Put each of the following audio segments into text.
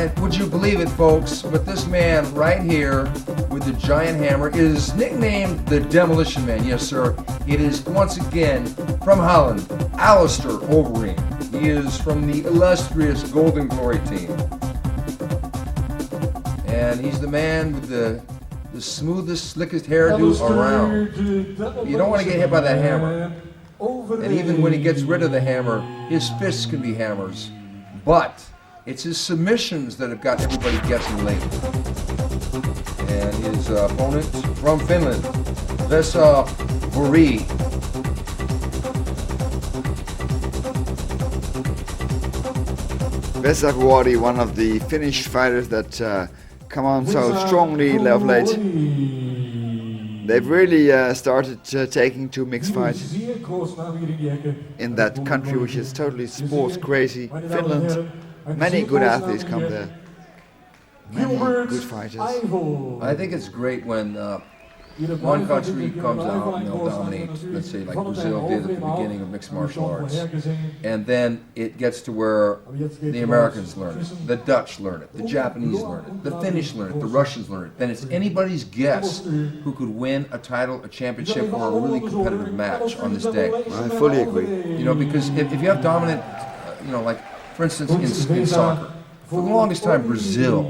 And would you believe it, folks, but this man right here with the giant hammer is nicknamed the Demolition Man. Yes, sir. It is, once again, from Holland, Alistair Overeem. He is from the illustrious Golden Glory team. And he's the man with the smoothest, slickest hairdo around. You don't want to get hit by that hammer. And even when he gets rid of the hammer, his fists can be hammers. But it's his submissions that have got everybody guessing late. And his opponent from Finland, Vesa Vuori. Vesa Vuori, one of the Finnish fighters that come on so strongly of late. They've really started taking to mixed fights in that country, which is totally sports crazy. Finland, many good athletes come there, many good fighters. I think it's great when one country comes out and they'll dominate, let's say like Brazil did at the beginning of mixed martial arts, and then it gets to where the Americans learn it, the Dutch learn it, the Japanese learn it, the Finnish learn it, the Russians learn it. Then it's anybody's guess who could win a title, a championship, or a really competitive match on this day. I fully agree. You know, because if you have dominant, like for instance in soccer, for the longest time Brazil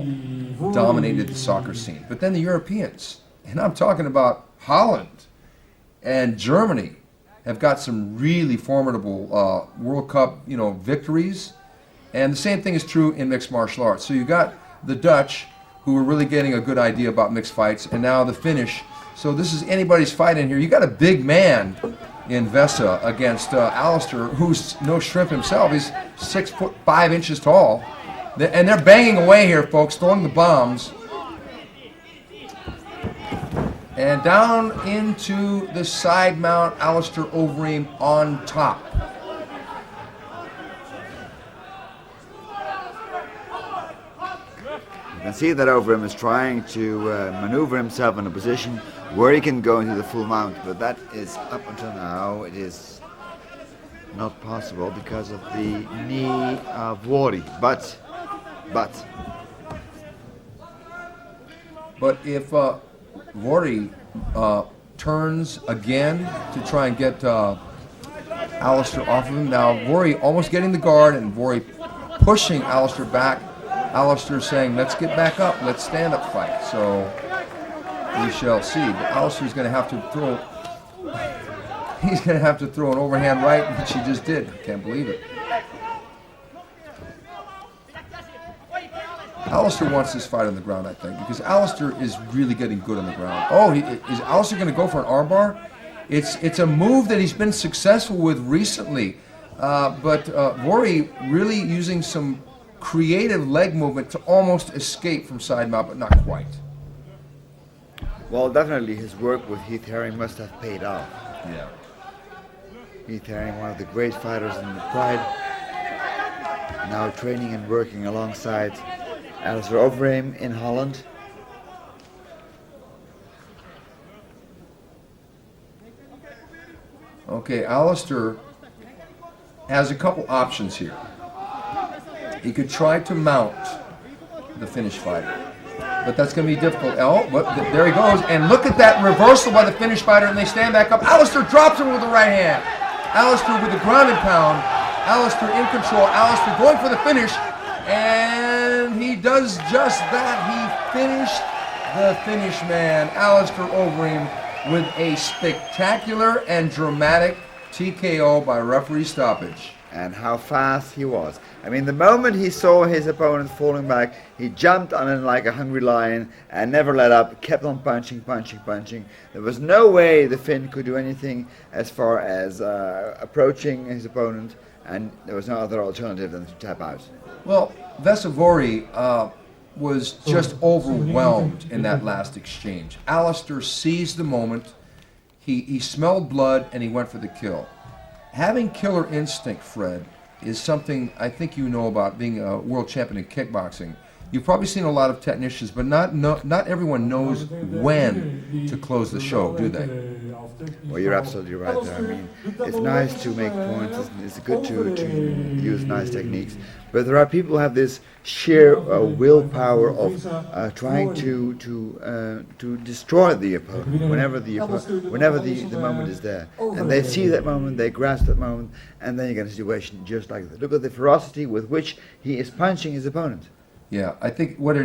dominated the soccer scene, but then the Europeans, and I'm talking about Holland and Germany, have got some really formidable World Cup, victories. And the same thing is true in mixed martial arts. So you got the Dutch, who are really getting a good idea about mixed fights, and now the Finnish. So this is anybody's fight in here. You got a big man in Vesa against Alistair, who's no shrimp himself. He's 6'5" tall. And they're banging away here, folks, throwing the bombs. And down into the side mount, Alistair Overeem on top. You can see that Overeem is trying to maneuver himself in a position where he can go into the full mount, but that is, up until now, it is not possible because of the knee of Vuori. But if Vuori turns again to try and get Alistair off of him. Now Vuori almost getting the guard, and Vuori pushing Alistair back. Alistair saying, let's get back up, let's stand up fight. So we shall see. But Alistair's going to have to throw, he's going to have to throw an overhand right, which he just did. Can't believe it. Alistair wants this fight on the ground, I think, because Alistair is really getting good on the ground. Oh, is Alistair going to go for an armbar? It's a move that he's been successful with recently, but Vuori really using some creative leg movement to almost escape from side mount, but not quite. well, definitely his work with Heath Herring must have paid off. Yeah. Heath Herring, one of the great fighters in the Pride, now training and working alongside Alistair Overeem in Holland. Okay, Alistair has a couple options here. He could try to mount the Finnish fighter, but that's going to be difficult. Oh, but there he goes, and look at that reversal by the Finnish fighter, and they stand back up. Alistair drops him with the right hand. Alistair with the ground and pound. Alistair in control. Alistair going for the finish, and he does just that. He finished the Finnish man, Alistair Overeem, with a spectacular and dramatic TKO by referee stoppage. And how fast he was. I mean, the moment he saw his opponent falling back, he jumped on him like a hungry lion and never let up, kept on punching, punching, punching. There was no way the Finn could do anything as far as approaching his opponent, and there was no other alternative than to tap out. Well, Vesa Vuori was just overwhelmed in that last exchange. Alistair seized the moment, he smelled blood, and he went for the kill. Having killer instinct, Fred, is something I think you know about being a world champion in kickboxing. You've probably seen a lot of technicians, but not everyone knows when to close the show, do they? Well, you're absolutely right there. I mean, it's nice to make points. It's good to use nice techniques. But there are people who have this sheer willpower of trying to destroy the opponent whenever the moment is there. And they see that moment, they grasp that moment, and then you get a situation just like that. Look at the ferocity with which he is punching his opponent. Yeah, I think what it